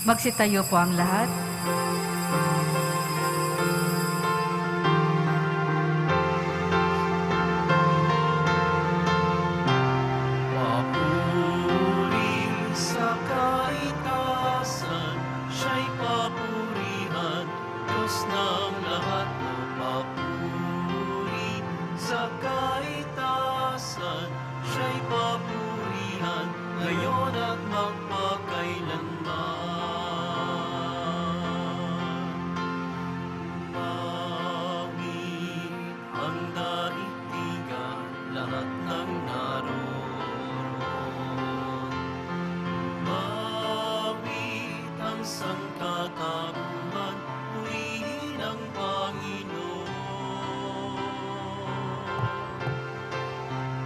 Magsitayo po ang lahat. Papuring sa kaitasan, siya'y papurihan, Diyos ng lahat. Papuri sa kaitasan, siya'y papurihan, ngayon at magpakailanman. Mawit ang daigdigan, lahat ng naroon. Mawit ang sangkatauhan, purihin ang Panginoon.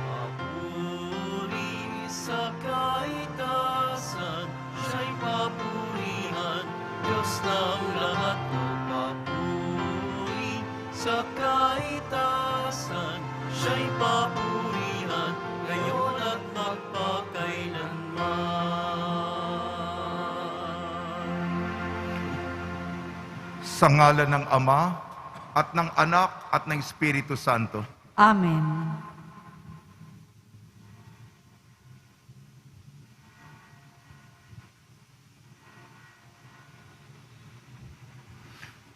Papuri sa kaitasan, siya'y papurihan, Diyos ng lahat. Papuri sa kaitasan, siya'y papurihan, ngayon at magpakailanman. Sa ngalan ng Ama, at ng Anak, at ng Espiritu Santo. Amen.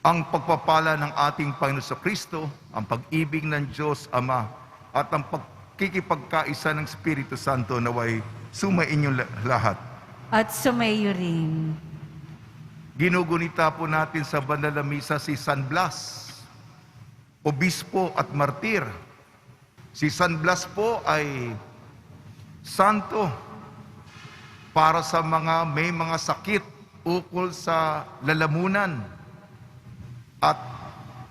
Ang pagpapala ng ating Panginoon Kristo, ang pag-ibig ng Diyos Ama, at ang pagkikipagkaisa ng Espiritu Santo naway sumainyong lahat. At sumayo rin. Ginugunita po natin sa banal na misa si San Blas, obispo at martir. Si San Blas po ay santo para sa mga may mga sakit ukol sa lalamunan at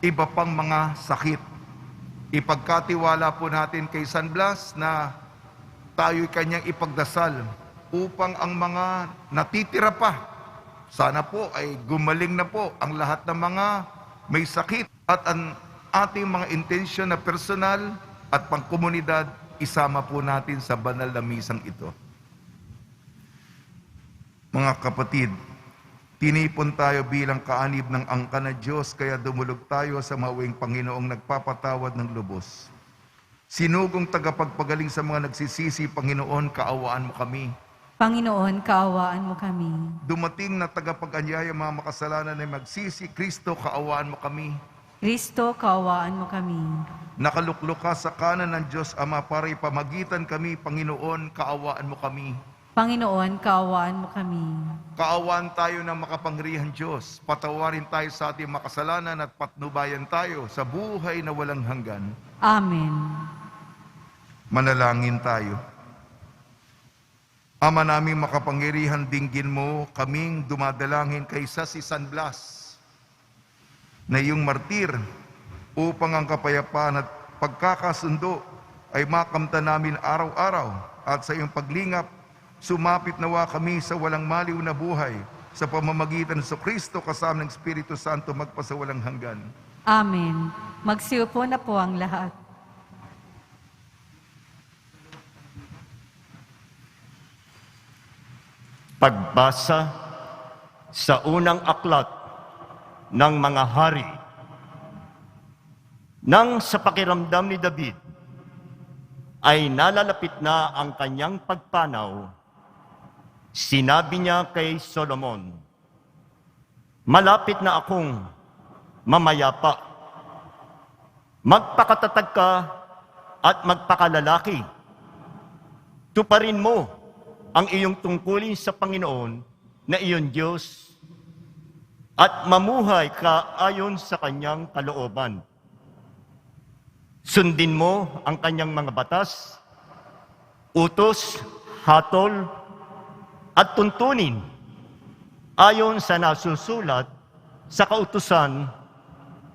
iba pang mga sakit. Ipagkatiwala po natin kay San Blas na tayo'y kanyang ipagdasal upang ang mga natitira pa, sana po ay gumaling na po ang lahat ng mga may sakit at ang ating mga intensyon na personal at pangkomunidad, isama po natin sa banal na misang ito. Mga kapatid, tinipon tayo bilang kaanib ng angka na Diyos, kaya dumulog tayo sa mauwing Panginoong nagpapatawad ng lubos. Sinugong tagapagpagaling sa mga nagsisisi, Panginoon, kaawaan mo kami. Panginoon, kaawaan mo kami. Dumating na tagapag-anyaya mga makasalanan ay magsisi, Kristo, kaawaan mo kami. Kristo, kaawaan mo kami. Nakaluklok ka sa kanan ng Diyos Ama para ipamagitan kami, Panginoon, kaawaan mo kami. Panginoon, kaawaan mo kami. Kaawaan tayo ng makapangyarihan Diyos. Patawarin tayo sa ating makasalanan at patnubayan tayo sa buhay na walang hanggan. Amen. Manalangin tayo. Ama naming makapangyarihan, dinggin mo kaming dumadalangin kaysa si San Blas na iyong martir upang ang kapayapaan at pagkakasundo ay makamta namin araw-araw at sa iyong paglingap, sumapit nawa kami sa walang maliw na buhay sa pamamagitan sa Kristo kasama ng Espiritu Santo magpasawalang hanggan. Amen. Magsiupo na po ang lahat. Pagbasa sa unang aklat ng mga hari. Nang sa pakiramdam ni David ay nalalapit na ang kanyang pagpanaw, sinabi niya kay Solomon, "Malapit na akong mamayapa. Magpakatatag ka at magpakalalaki. Tuparin mo ang iyong tungkulin sa Panginoon na iyong Diyos at mamuhay ka ayon sa kanyang kalooban. Sundin mo ang kanyang mga batas, utos, hatol, at tuntunin ayon sa nasusulat sa kautusan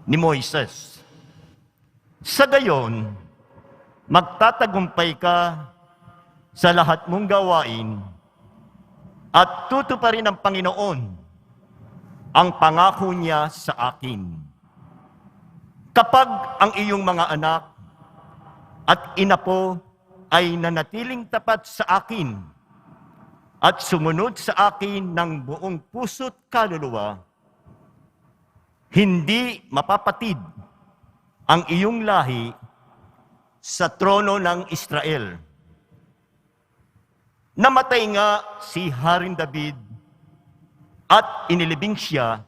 ni Moises. Sa gayon, magtatagumpay ka sa lahat mong gawain at tutuparin ng Panginoon ang pangako niya sa akin. Kapag ang iyong mga anak at inapo ay nanatiling tapat sa akin at sumunod sa akin ng buong puso't kaluluwa, hindi mapapatid ang iyong lahi sa trono ng Israel. Namatay nga si Haring David at inilibing siya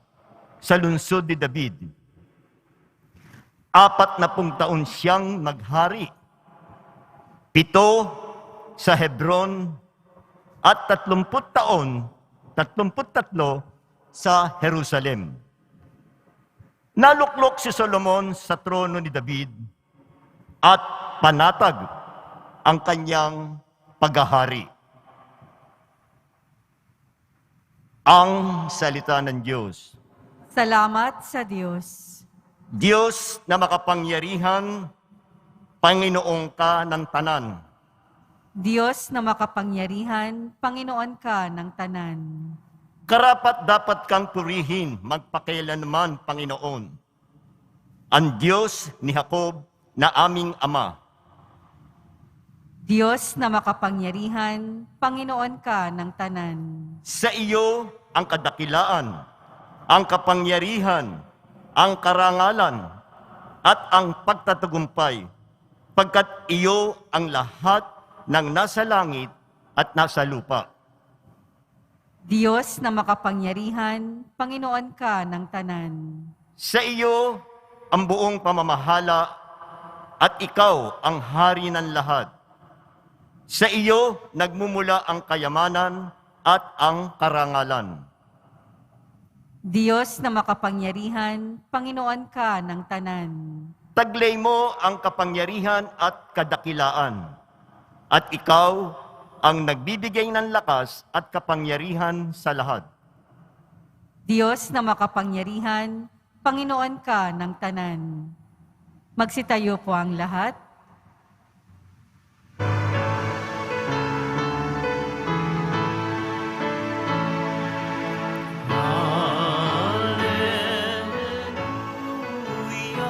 sa lungsod ni David. 40 taon siyang naghari, 7 sa Hebron at 30 taon, 33 sa Jerusalem. Naluklok si Solomon sa trono ni David at panatag ang kanyang paghahari. Ang salita ng Diyos. Salamat sa Diyos. Diyos na makapangyarihan, Panginoon ka ng tanan. Diyos na makapangyarihan, Panginoon ka ng tanan. Karapat dapat kang purihin, magpakailanman, Panginoon. Ang Diyos ni Jacob na aming Ama. Diyos na makapangyarihan, Panginoon ka ng tanan. Sa iyo ang kadakilaan, ang kapangyarihan, ang karangalan, at ang pagtatagumpay, pagkat iyo ang lahat ng nasa langit at nasa lupa. Diyos na makapangyarihan, Panginoon ka ng tanan. Sa iyo ang buong pamamahala at ikaw ang hari ng lahat. Sa iyo nagmumula ang kayamanan at ang karangalan. Diyos na makapangyarihan, Panginoon ka ng tanan. Taglay mo ang kapangyarihan at kadakilaan, at ikaw ang nagbibigay ng lakas at kapangyarihan sa lahat. Diyos na makapangyarihan, Panginoon ka ng tanan. Magsitayo po ang lahat. Hallelujah,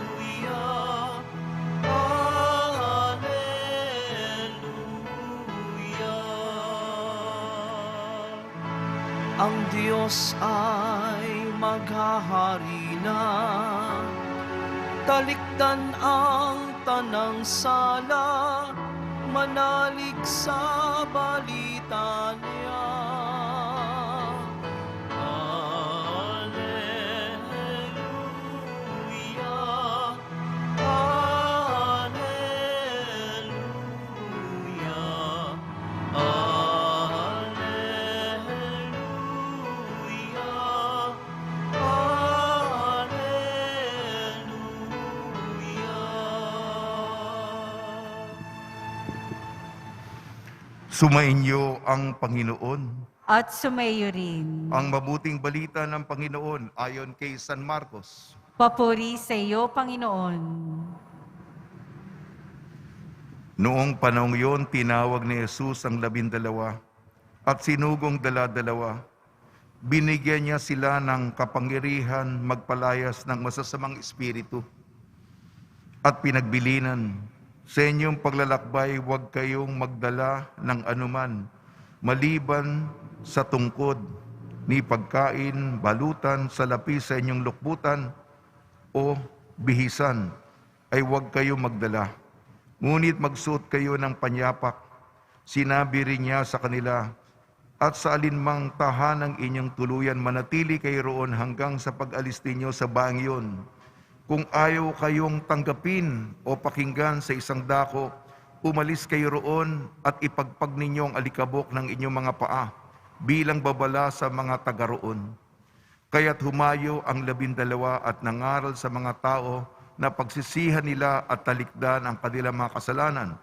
hallelujah, hallelujah, hallelujah. Ang Diyos ay maghahari na, talikdan ang tanang sala, manalig sa balita niya. Hallelujah, hallelujah, hallelujah, hallelujah. Sumainyo ang Panginoon. At sumayo rin. Ang mabuting balita ng Panginoon ayon kay San Marcos. Papuri sa iyo, Panginoon. Noong panahong yon, tinawag ni Jesus ang 12 at sinugong 12. Binigyan niya sila ng kapangyarihan magpalayas ng masasamang espiritu at pinagbilinan, sa inyong paglalakbay, huwag kayong magdala ng anuman, maliban sa tungkod, ni pagkain, balutan, salapi sa inyong lukbutan, o bihisan, ay huwag kayong magdala. Ngunit magsuot kayo ng panyapak. Sinabi rin niya sa kanila, at sa alinmang tahanang inyong tuluyan, manatili kayo roon hanggang sa pag-alis ninyo sa baang iyon. Kung ayaw kayong tanggapin o pakinggan sa isang dako, umalis kayo roon at ipagpag ninyo ang alikabok ng inyong mga paa bilang babala sa mga taga roon. Kaya't humayo ang 12 at nangaral sa mga tao na pagsisihan nila at talikdan ang kanilang mga kasalanan.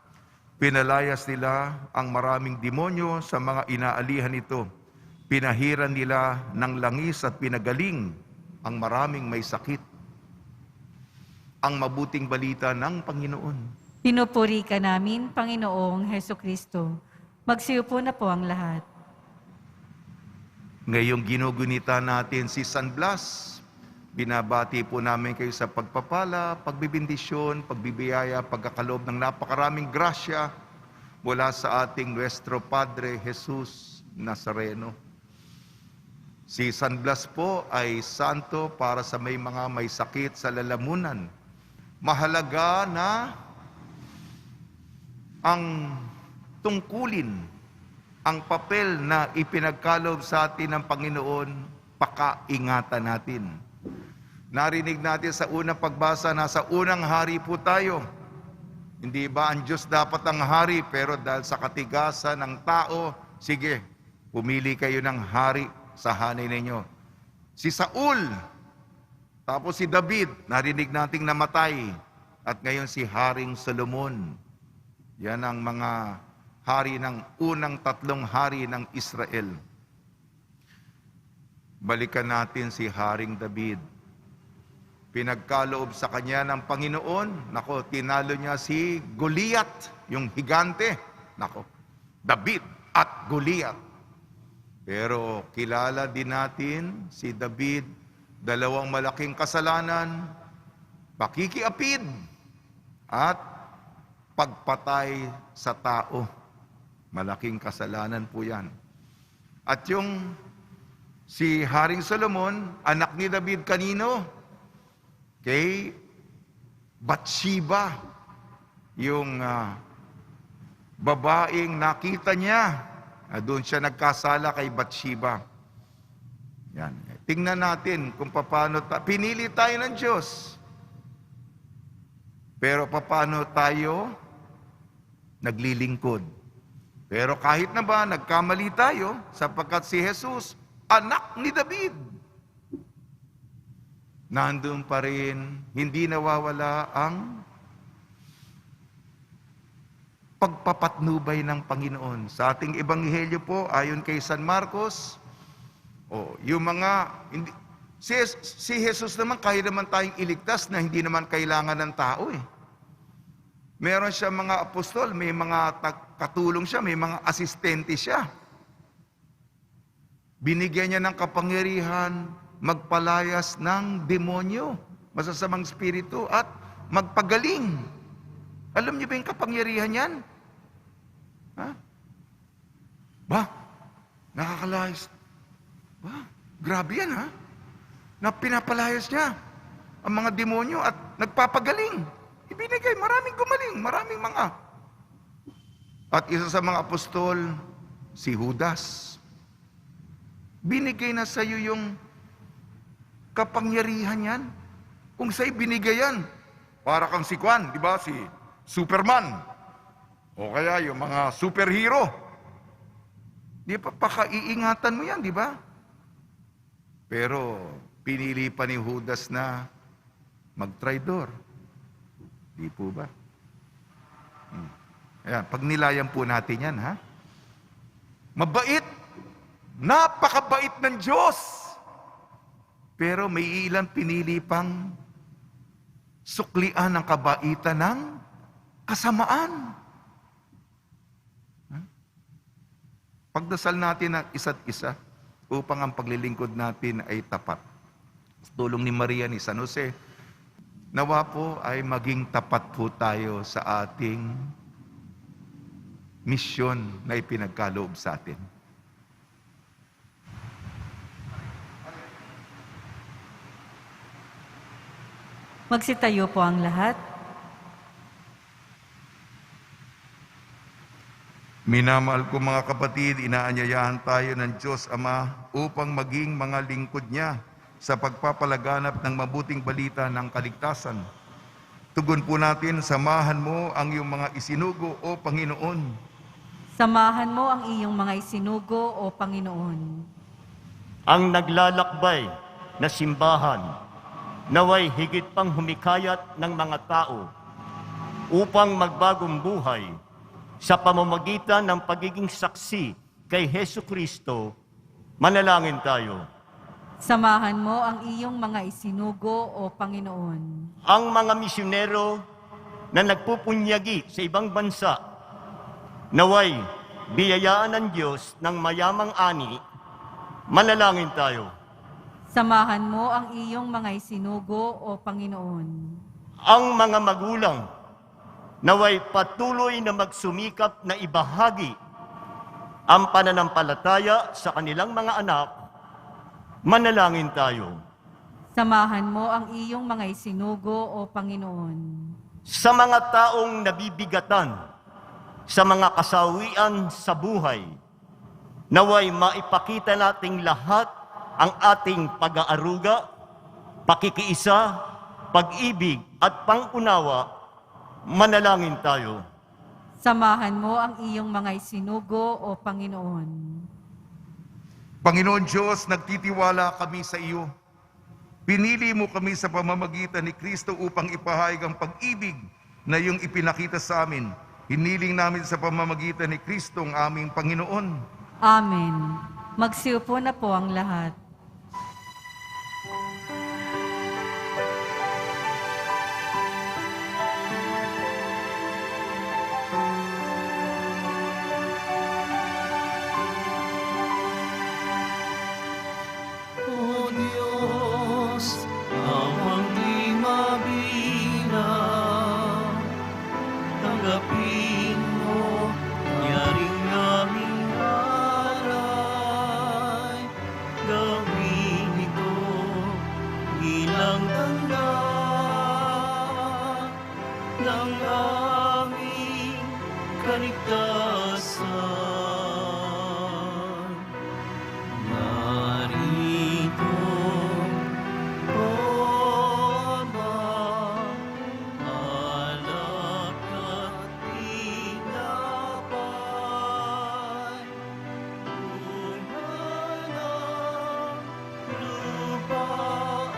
Pinalayas nila ang maraming demonyo sa mga inaalihan nito. Pinahiran nila ng langis at pinagaling ang maraming may sakit. Ang mabuting balita ng Panginoon. Pinupuri ka namin, Panginoong Hesukristo. Magsiupo na po ang lahat. Ngayong ginugunita natin si San Blas, Binabati po namin kayo sa pagpapala, pagbibindisyon, pagbibiyaya, pagkakaloob ng napakaraming grasya mula sa ating Nuestro Padre Jesus Nazareno. Si San Blas po ay santo para sa may mga may sakit sa lalamunan. Mahalaga na ang tungkulin, ang papel na ipinagkaloob sa atin ng Panginoon, pakaingatan natin. Narinig natin sa unang pagbasa, nasa unang hari po tayo. Hindi ba ang Diyos dapat ang hari, pero dahil sa katigasan ng tao, sige, pumili kayo ng hari sa hanay ninyo. Si Saul, tapos si David, narinig nating namatay. At ngayon si Haring Solomon. Yan ang mga hari ng unang 3 hari ng Israel. Balikan natin si Haring David. Pinagkaloob sa kanya ng Panginoon. Nako, tinalo niya si Goliath, yung higante. Nako, David at Goliath. Pero kilala din natin si David, 2 malaking kasalanan, pakikiapid at pagpatay sa tao. Malaking kasalanan po yan. At yung si Haring Solomon, anak ni David kanino? Kay Bathsheba, yung babaeng nakita niya. Doon siya nagkasala kay Bathsheba. Yan. Tingnan natin kung paano pinili tayo ng Diyos. Pero paano tayo naglilingkod? Pero kahit na ba nagkamali tayo, sapagkat si Jesus, anak ni David, nandun pa rin, hindi nawawala ang pagpapatnubay ng Panginoon. Sa ating ebanghelyo po, ayon kay San Marcos, yung mga, si Jesus naman, kaya naman tayong iligtas na hindi naman kailangan ng tao eh. Meron siya mga apostol, may mga katulong siya, may mga asistente siya. Binigyan niya ng kapangyarihan magpalayas ng demonyo, masasamang espiritu, at magpagaling. Alam niyo ba yung kapangyarihan yan? Ha? Ba? Nakakalayas. Ba? Grabe yan, ha? Na pinapalayas niya ang mga demonyo at nagpapagaling. Ibinigay, maraming gumaling, maraming mga. At isa sa mga apostol, si Judas. Binigay na sa iyo yung kapangyarihan yan. Kung sa'yo binigay yan, para kang si Juan, di ba? Si Superman. O kaya yung mga superhero. Di pa, pakaiingatan mo yan, di ba? Pero pinili pa ni Judas na magtraidor. Di po ba? Ayan, pag nilayan po natin yan, ha? Mabait. Napakabait ng Diyos. Pero may ilang pinili pang suklian ng kabaitan ng kasamaan. Pagdasal natin ang isa't isa upang ang paglilingkod natin ay tapat. Tulong ni Maria ni San Jose, nawa po ay maging tapat po tayo sa ating misyon na ipinagkaloob sa atin. Magsitayo po ang lahat. Minamahal ko mga kapatid, inaanyayahan tayo ng Diyos Ama upang maging mga lingkod niya sa pagpapalaganap ng mabuting balita ng kaligtasan. Tugon po natin, samahan mo ang iyong mga isinugo, O Panginoon. Samahan mo ang iyong mga isinugo, O Panginoon. Ang naglalakbay na simbahan, naway higit pang humikayat ng mga tao upang magbagong buhay sa pamamagitan ng pagiging saksi kay Hesu Kristo. Manalangin tayo. Samahan mo ang iyong mga isinugo, O Panginoon. Ang mga misyonero na nagpupunyagi sa ibang bansa, naway biyayaan ng Diyos ng mayamang ani. Manalangin tayo. Samahan mo ang iyong mga isinugo, O Panginoon. Ang mga magulang naway patuloy na magsumikap na ibahagi ang pananampalataya sa kanilang mga anak. Manalangin tayo. Samahan mo ang iyong mga isinugo, O Panginoon. Sa mga taong nabibigatan, sa mga kasawian sa buhay, naway maipakita nating lahat ang ating pag-aaruga, pakikiisa, pag-ibig at pang-unawa. Manalangin tayo. Samahan mo ang iyong mga isinugo, O Panginoon. Panginoon Diyos, nagtitiwala kami sa iyo. Pinili mo kami sa pamamagitan ni Kristo upang ipahayag ang pag-ibig na iyong ipinakita sa amin. Hiniling namin sa pamamagitan ni Kristo ang aming Panginoon. Amen. Magsiupo na po ang lahat. O Diyos, awang di mabilang, tanggapin mo yaring aming alay. Gawin ito bilang tanda ng aming kaligtasan. Narito, O Ama, alak at tinapay, bunga ng lupa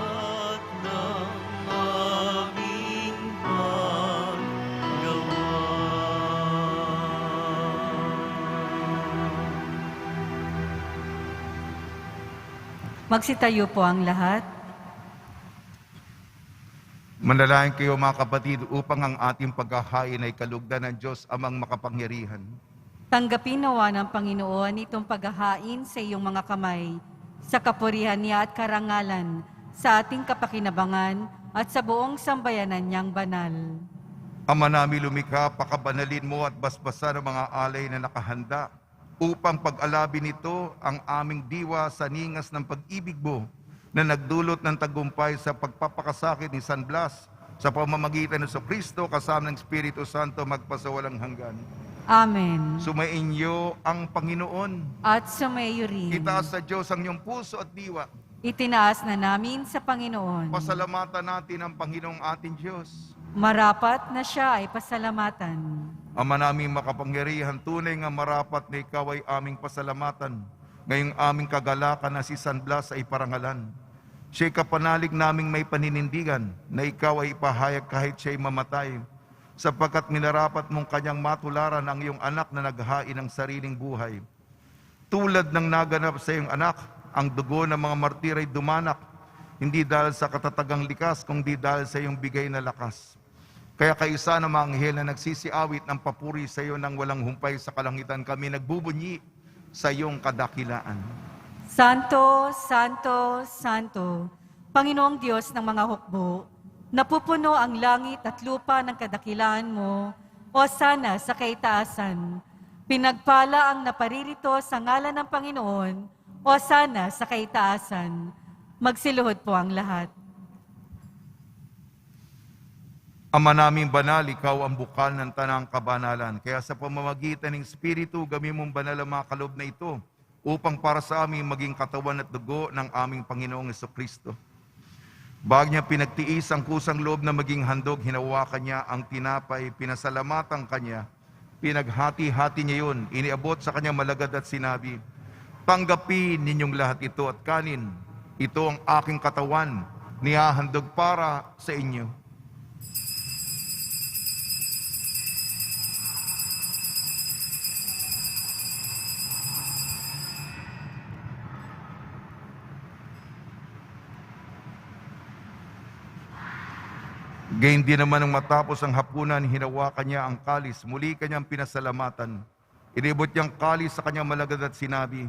at ng aming paggawa. Magsitayo po ang lahat. Manalangin kayo mga kapatid upang ang ating paghahain ay kalugdan ng Diyos amang makapangyarihan. Tanggapin nawa ng Panginoon itong paghahain sa iyong mga kamay, sa kapurihan niya at karangalan, sa ating kapakinabangan at sa buong sambayanan niyang banal. Ama namin lumikha, pakabanalin mo at basbasan ang mga alay na nakahanda upang pag-alabin nito ang aming diwa sa ningas ng pag-ibig mo na nagdulot ng tagumpay sa pagpapakasakit ni San Blas sa pamamagitan ng Kristo kasama ng Espiritu Santo magpasawalang hanggan. Amen. Sumainyo ang Panginoon. At sumayo rin. Itaas sa Diyos ang iyong puso at diwa. Itinaas na namin sa Panginoon. Pasalamatan natin ang Panginoong ating Diyos. Marapat na siya ay pasalamatan. Ama naming makapangyarihan, tunay nga marapat na ikaw ay aming pasalamatan. Ngayong aming kagalakan na si San Blas ay parangalan. Siya'y kapanalig naming may paninindigan na ikaw ay ipahayag kahit siya'y mamatay, sapagkat minarapat mong kanyang matularan ang iyong anak na naghain ng sariling buhay. Tulad ng naganap sa iyong anak, ang dugo ng mga martir ay dumanak, hindi dahil sa katatagang likas, kundi dahil sa iyong bigay na lakas. Kaya kaisa ng mga anghel na nagsisiawit ng papuri sa iyo nang walang humpay sa kalangitan, kami nagbubunyi sa iyong kadakilaan. Santo, Santo, Santo, Panginoong Diyos ng mga hukbo, napupuno ang langit at lupa ng kadakilaan mo, o sana sa kaitaasan. Pinagpala ang naparirito sa ngalan ng Panginoon, o sana sa kaitaasan. Magsiluhod po ang lahat. Ama naming banal, ikaw ang bukal ng tanang kabanalan. Kaya sa pamamagitan ng Espiritu, gawin mong banal ang mga kaloob na ito upang para sa amin maging katawan at dugo ng aming Panginoong Jesucristo. Bago niya pinagtiis ang kusang loob na maging handog, hinawakan niya ang tinapay, pinasalamatan kanya, pinaghati-hati niya yun, iniabot sa kanyang malagad at sinabi, tanggapin ninyong lahat ito at kanin. Ito ang aking katawan, nihahandog para sa inyo. Gayun din naman nang matapos ang hapunan, hinawakan niya ang kalis, muli kanyang pinasalamatan. Inibot niyang kalis sa kanyang malagad at sinabi,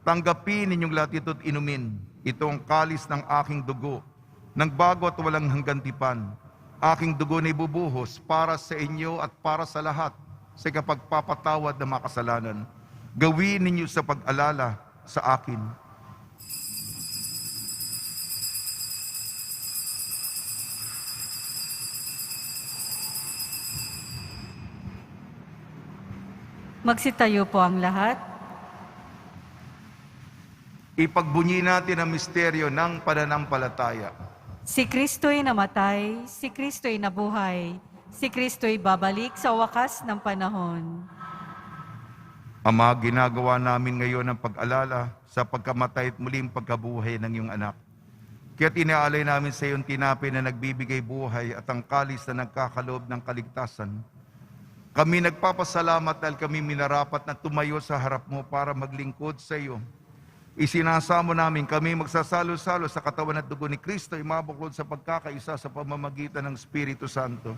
Tanggapin ninyong lahat ito't inumin. Ito ang kalis ng aking dugo, ng bago at walang hanggan tipan. Aking dugo na ibubuhos para sa inyo at para sa lahat sa kapagpapatawad ng mga kasalanan. Gawin ninyo sa pag-alala sa akin. Magsitayo po ang lahat. Ipagbunyi natin ang misteryo ng pananampalataya. Si Kristo'y namatay, si Kristo'y nabuhay, si Kristo'y babalik sa wakas ng panahon. Ama, ginagawa namin ngayon ang pag-alala sa pagkamatay at muling pagkabuhay ng iyong anak. Kaya't inaalay namin sa iyong tinapay na nagbibigay buhay at ang kalis na nagkakaloob ng kaligtasan. Kami nagpapasalamat dahil kami minarapat na tumayo sa harap mo para maglingkod sa iyo. Isinasamo namin kami magsasalo-salo sa katawan at dugo ni Kristo, imabuklod sa pagkakaisa sa pamamagitan ng Espiritu Santo.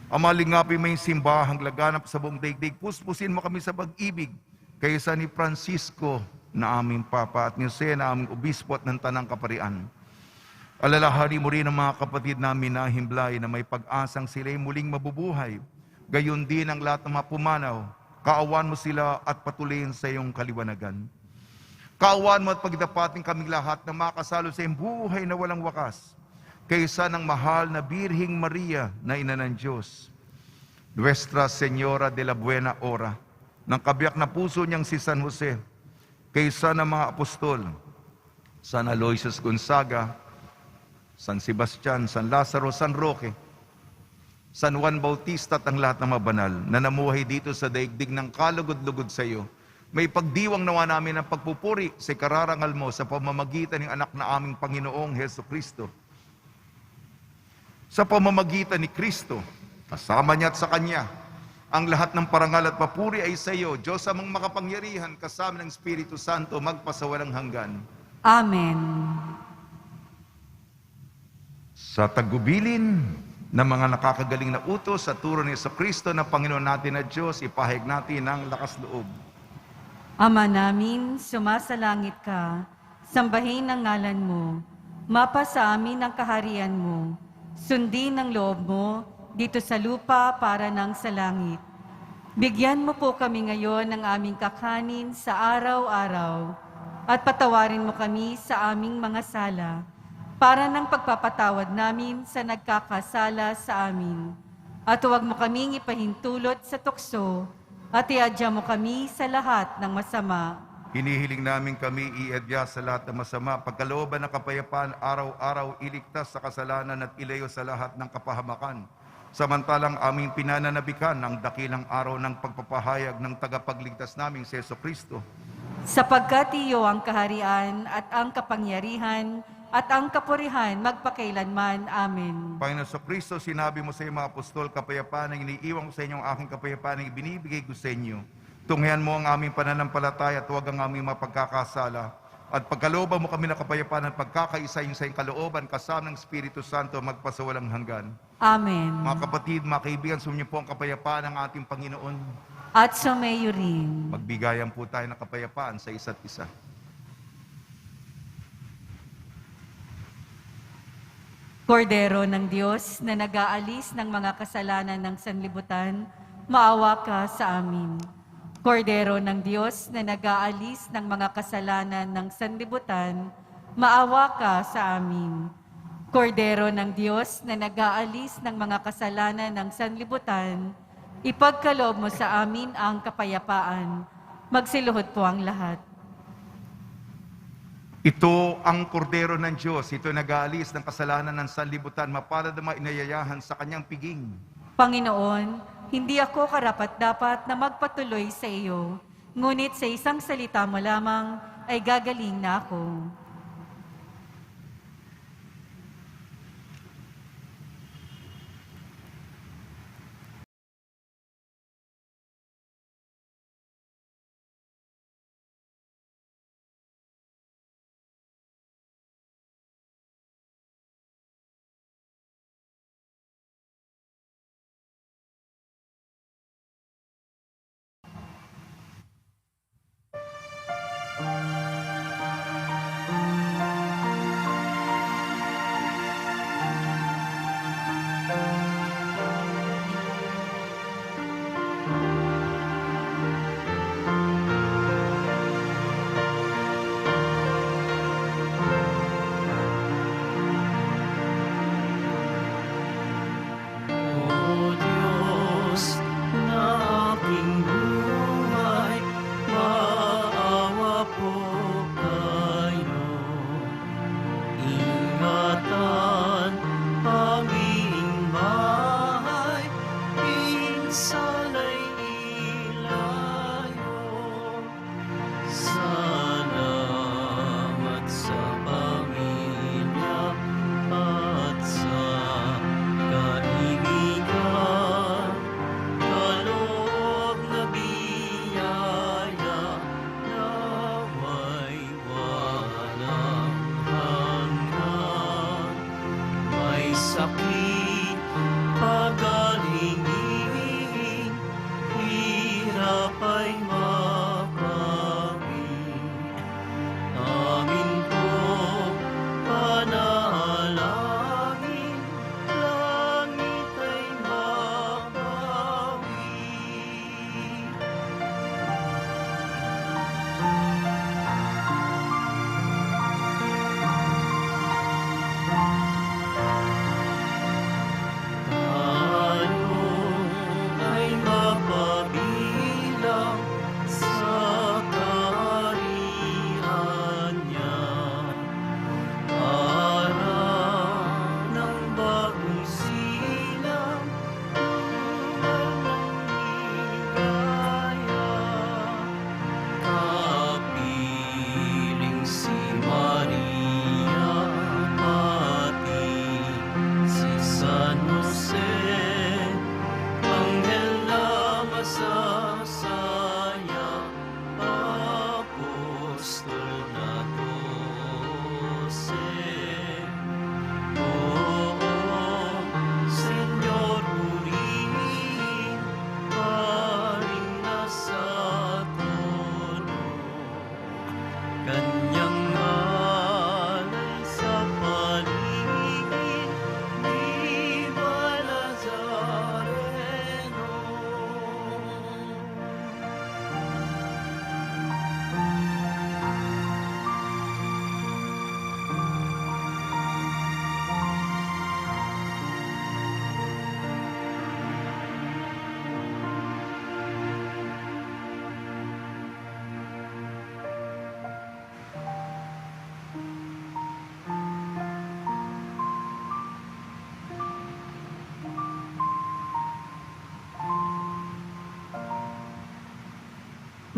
Ama, lingapin mo yung simbahang laganap sa buong daigdig. Puspusin mo kami sa pag-ibig kaysa ni Francisco na aming Papa at ni Jose na aming Obispo at ng Tanang Kaparian. Alalahari mo rin ang mga kapatid namin na himlay na may pag-asang sila'y muling mabubuhay. Gayon din ang lahat ng mga pumanaw. Kaawan mo sila at patuloyin sa iyong kaliwanagan. Kaawan mo at pagdapatin kaming lahat na makasalo sa iyong buhay na walang wakas, kaysa ng mahal na Birhing Maria na ina ng Diyos. Nuestra Señora de la Buena Hora, ng kabiyak na puso niyang si San Jose, kaysa ng mga apostol, San Aloysius Gonzaga, San Sebastian, San Lazaro, San Roque, San Juan Bautista at ang lahat ng mga banal na namuhay dito sa daigdig ng kalugod-lugod sa iyo. May pagdiwang nawa namin ng pagpupuri sa kararangal mo sa pamamagitan ng anak na aming Panginoong Heso Kristo. Sa pamamagitan ni Kristo, kasama niya at sa Kanya, ang lahat ng parangal at papuri ay sa iyo, Diyos amang makapangyarihan, kasama ng Espiritu Santo, magpasawalang hanggan. Amen. Sa tagubilin ng mga nakakagaling na utos sa turo ni Heso Kristo na Panginoon natin na Diyos, ipahayag natin ang lakas loob. Ama namin, sumasalangit ka, sambahin ang ngalan mo, mapa sa amin ang kaharian mo, sundin ang loob mo dito sa lupa para ng sa langit. Bigyan mo po kami ngayon ng aming kakanin sa araw-araw at patawarin mo kami sa aming mga sala para ng pagpapatawad namin sa nagkakasala sa amin. At huwag mo kaming ipahintulot sa tukso at iadya mo kami sa lahat ng masama. Hinihiling namin kami iadya sa lahat ng masama, pagkalooban ng kapayapaan, araw-araw iligtas sa kasalanan at ilayo sa lahat ng kapahamakan. Samantalang aming pinananabikan ang dakilang araw ng pagpapahayag ng tagapagligtas naming si Heso Kristo. Sapagkat iyo ang kaharian at ang kapangyarihan at ang kapurihan magpakailanman. Amen. Panginoon sa Kristo, sinabi mo sa iyong mga apostol, kapayapaan ang iniiwan ko sa inyo, ang aking kapayapaan ang ibinibigay ko sa inyo. Tunghayan mo ang aming pananampalataya at huwag ang aming mapagkakasala. At pagkalooban mo kami ng kapayapaan at pagkakaisa yung sa iyong kalooban, kasama ng Espiritu Santo, magpasawalang hanggan. Amen. Mga kapatid, mga kaibigan, sumunyo po ang kapayapaan ng ating Panginoon. At sumayo rin. Magbigayan po tayo ng kapayapaan sa isa't isa. Kordero ng Diyos na nag-aalis ng mga kasalanan ng sanlibutan, maawa ka sa amin. Kordero ng Diyos na nag-aalis ng mga kasalanan ng sanlibutan, maawa ka sa amin. Kordero ng Diyos na nag-aalis ng mga kasalanan ng sanlibutan, ipagkaloob mo sa amin ang kapayapaan. Magsiluhod po ang lahat. Ito ang kordero ng Diyos, ito nag-aalis ng kasalanan ng sanlibutan, mapalad ang mga inayayahan sa kanyang piging. Panginoon, hindi ako karapat-dapat na magpatuloy sa iyo, ngunit sa isang salita mo lamang ay gagaling na ako.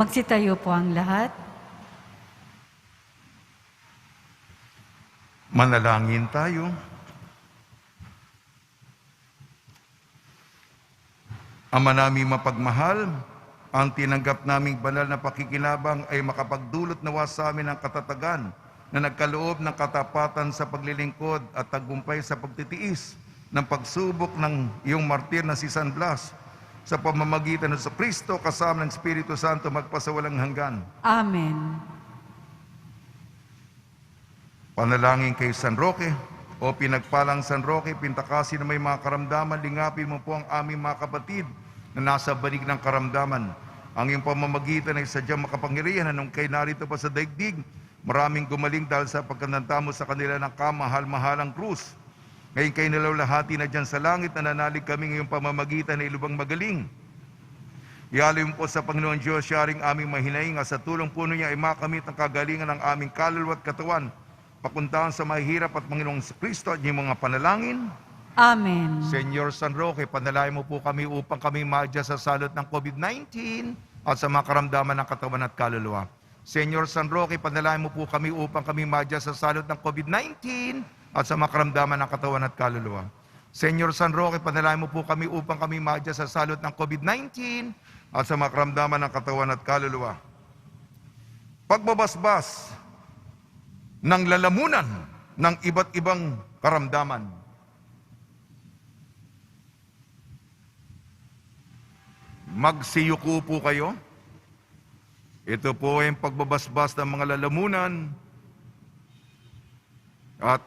Magsitayo po ang lahat. Manalangin tayo. Ama naming mapagmahal, ang tinanggap naming banal na pakikinabang ay makapagdulot nawa sa amin ng katatagan na nagkaloob ng katapatan sa paglilingkod at tagumpay sa pagtitiis ng pagsubok ng iyong martir na si San Blas sa pamamagitan ng Kristo kasama ng Espiritu Santo magpasawalang hanggan. Amen. Panalangin kay San Roque. O pinagpalang San Roque, pintakasin na may mga karamdaman, lingapin mo po ang aming mga kapatid na nasa banig ng karamdaman. Ang iyong pamamagitan ay sadyang makapangyarihan nung kay narito pa sa daigdig. Maraming gumaling dahil sa pagkantamo sa kanila ng kamahal-mahalang krus. Ngayon kayo nalawlahati na dyan sa langit, na nanalig kami ngayong pamamagitan na ilubang magaling. Ialoy mo po sa Panginoon Diyos, siyaring aming mahinaing, sa tulong puno niya ay makamit ang kagalingan ng aming kaluluwa at katawan, pakuntahan sa mahihirap at Panginoong Kristo at iyong mga panalangin. Amen. Senyor San Roque, panalangin mo po kami upang kami madya sa salot ng COVID-19 at sa mga karamdaman ng katawan at kaluluwa. Senyor San Roque, panalangin mo po kami upang kami madya sa salot ng COVID-19 at sa mga karamdaman ng katawan at kaluluwa. Senyor San Roque, panalangin mo po kami upang kami madya sa salot ng COVID-19 at sa mga karamdaman ng katawan at kaluluwa. Pagbabasbas ng lalamunan ng iba't ibang karamdaman. Magsiyuko po kayo. Ito po ay pagbabasbas ng mga lalamunan at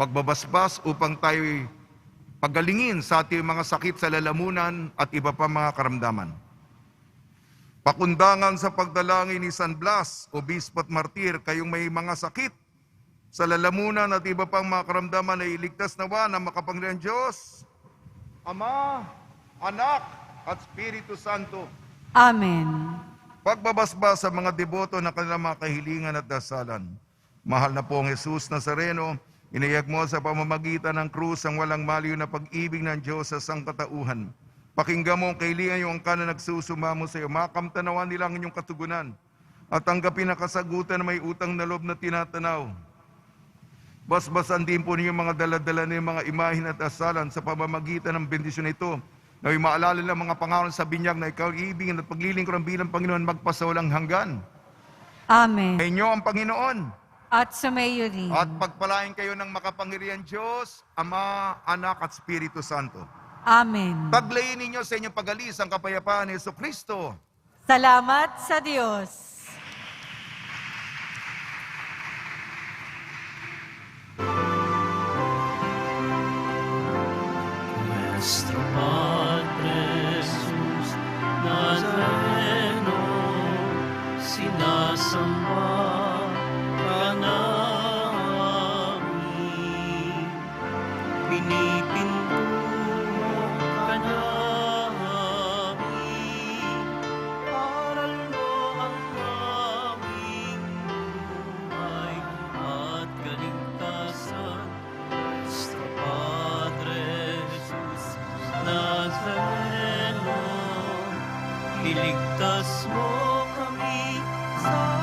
pagbabasbas upang tayo pagalingin sa ating mga sakit sa lalamunan at iba pa mga karamdaman. Pakundangan sa pagdalangin ni San Blas, Obispo at Martir, kayong may mga sakit sa lalamunan at iba pang mga karamdaman ay iligtas nawa ng makapangyarihang Diyos, Ama, Anak, at Espiritu Santo. Amen. Pagbabasbas sa mga deboto na kanilang mga kahilingan at dasalan. Mahal na pong Jesus Nazareno, inayag mo sa pamamagitan ng krus ang walang maliw na pag-ibig ng Diyos sa sangkatauhan. Pakinggan mo ang kahilingan yung angkan na nagsusumamo sa iyo. Makamtanawan nila ang inyong katugunan at tanggapin na kasagutan na may utang na loob na tinatanaw. Basbasan din po ninyo mga daladala ng mga imahin at asalan sa pamamagitan ng bendisyon ito. Na maalala ng mga pangalan sa binyag na ikaw ibigin at paglilingkuran bilang Panginoon magpasawalang hanggan. Amen. Sa inyo ang Panginoon. At sumayo rin. At pagpalain kayo ng makapangyarihan Diyos, Ama, Anak at Espiritu Santo. Amen. Paglayin ninyo sa inyong pag-alis ang kapayapaan ni Jesucristo. Salamat sa Diyos. Nuestro Padre Jesus Nazareno, sinasamba ka namin, pinipinto ka namin, aral mo ang aming buhay at kaligtasan. Nuestro Padre Jesus Nazareno, iligtas mo kami sa